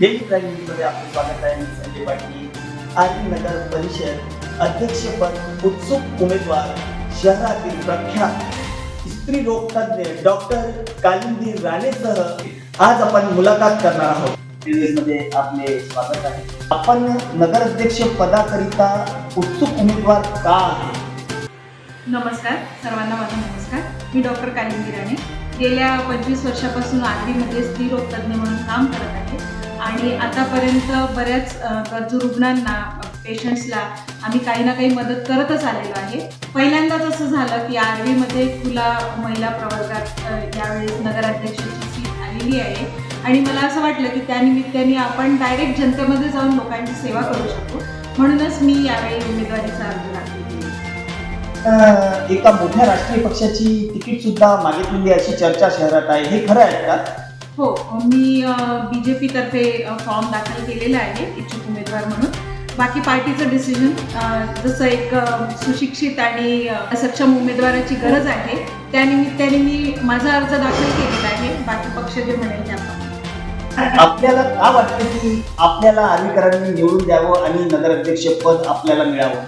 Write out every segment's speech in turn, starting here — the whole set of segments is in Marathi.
डेली प्राईममध्ये आपले स्वागत आहे. मी संजय पाटील. आर्वी नगर परिषद अध्यक्षपद उत्सुक उमेदवार शहरातील प्रख्यात स्त्री रोग तज्ञ डॉक्टर कालिंदी राणेसह आज आपण मुलाखत करणार आहोत. मध्ये आपले स्वागत आहे. आपण नगराध्यक्ष पदाकरिता उत्सुक उमेदवार का आहे? नमस्कार सर्वांना, माझा नमस्कार. मी डॉक्टर कालिंदी राणे. गेल्या 25 वर्षापासून आर्वीमध्ये स्त्री रोग तज्ञ म्हणून काम करत आहे आणि आतापर्यंत बऱ्याच गरजू रुग्णांना, पेशंट्सला आम्ही काही ना काही मदत करतच आलेलो आहे. पहिल्यांदाच असं झालं की आर्वीमध्ये खुला महिला प्रवर्गात यावेळेस नगराध्यक्षाची सीट आलेली आहे आणि मला असं वाटलं की त्यानिमित्ताने आपण डायरेक्ट जनतेमध्ये जाऊन लोकांची सेवा करू शकतो, म्हणूनच मी यावेळी उमेदवारीचा अर्ज दाखल केला. एका मोठ्या राष्ट्रीय पक्षाची तिकीट सुद्धा मागितलेली अशी चर्चा शहरात आहे, हे खरं आहे का? हो, मी BJP तर्फे फॉर्म दाखल केलेला आहे इच्छुक उमेदवार म्हणून. बाकी पार्टीचं डिसिजन, जसं एक सुशिक्षित आणि सक्षम उमेदवाराची गरज आहे त्यानिमित्ताने मी माझा अर्ज दाखल केलेला आहे. बाकी पक्ष जे म्हणेल त्याप्रमाणे. आपल्याला का वाटतं की आपल्याला आर्वीकरांनी निवडून द्यावं आणि नगराध्यक्ष पद आपल्याला मिळावं?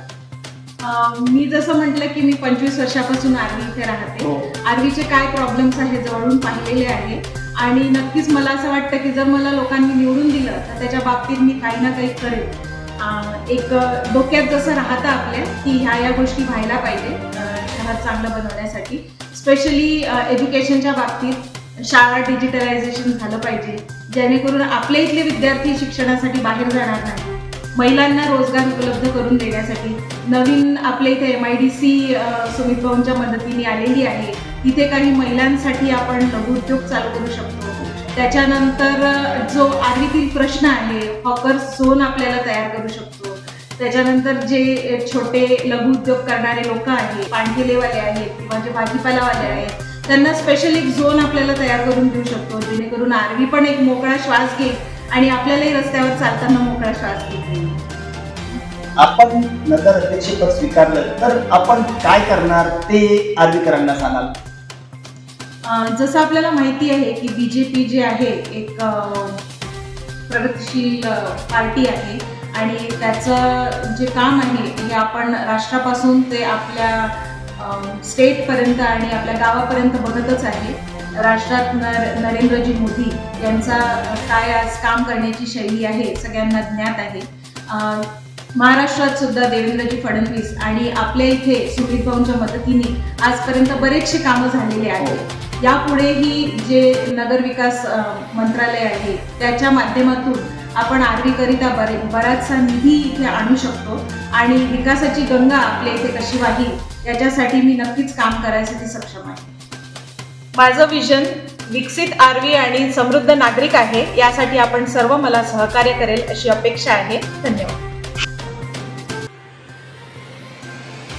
मी जसं म्हटलं की मी 25 वर्षापासून आर्वी इथे राहते. आर्वीचे काय प्रॉब्लेम्स आहे जवळून पाहिलेले आहे आणि नक्कीच मला असं वाटतं की जर मला लोकांनी निवडून दिलं तर त्याच्या बाबतीत मी काही ना काही करेल. एक डोक्यात जसं राहतं आपल्या की ह्या गोष्टी व्हायला पाहिजे शहर चांगलं बनवण्यासाठी. स्पेशली एज्युकेशनच्या बाबतीत शाळा डिजिटलायझेशन झालं पाहिजे, जेणेकरून आपल्या इथले विद्यार्थी शिक्षणासाठी बाहेर जाणार नाही. महिलांना रोजगार उपलब्ध करून देण्यासाठी नवीन आपल्या इथे MIDC सुमित भाऊंच्या मदतीने आलेली आहे. तिथे काही महिलांसाठी आपण लघुउद्योग चालू करू शकतो. त्याच्यानंतर जो आर्वीतील प्रश्न आहे, हॉकर्स झोन आपल्याला तयार करू शकतो. त्याच्यानंतर जे छोटे लघुउद्योग करणारे लोक आहेत, पानठेलेवाले आहेत किंवा जे भाजीपालावाले आहेत, त्यांना स्पेशल एक झोन आपल्याला तयार करून देऊ शकतो, जेणेकरून आर्वी पण एक मोकळा श्वास घेईल आणि आपल्यालाही रस्त्यावर चालताना मोकळा श्वास घेईल. आपण नगराध्यक्षपद स्वीकारलं तर आपण काय करणार ते आर्वीकरांना सांगाल? जसं आपल्याला माहिती आहे की BJP जे आहे एक प्रगतिशील पार्टी आहे आणि त्याचं जे काम आहे हे आपण राष्ट्रापासून ते आपल्या स्टेटपर्यंत आणि आपल्या गावापर्यंत बघतच आहे. राष्ट्रात नरेंद्रजी मोदी यांचा काय आज काम करण्याची शैली आहे सगळ्यांना ज्ञात आहे. महाराष्ट्रात सुद्धा देवेंद्रजी फडणवीस आणि आपल्या इथे सुमित भाऊंच्या मदतीने आजपर्यंत बरेचसे कामं झालेले आहेत. यापुढेही जे नगरविकास मंत्रालय आहे त्याच्या माध्यमातून आपण आर्वीकरिता बराचसा निधी इथे आणू शकतो आणि विकासाची गंगा आपल्या इथे कशी वाहील याच्यासाठी मी नक्कीच काम करायसाठी सक्षम आहे. माझं विजन विकसित आर्वी आणि समृद्ध नागरिक आहे. यासाठी आपण सर्व मला सहकार्य करेल अशी अपेक्षा आहे. धन्यवाद.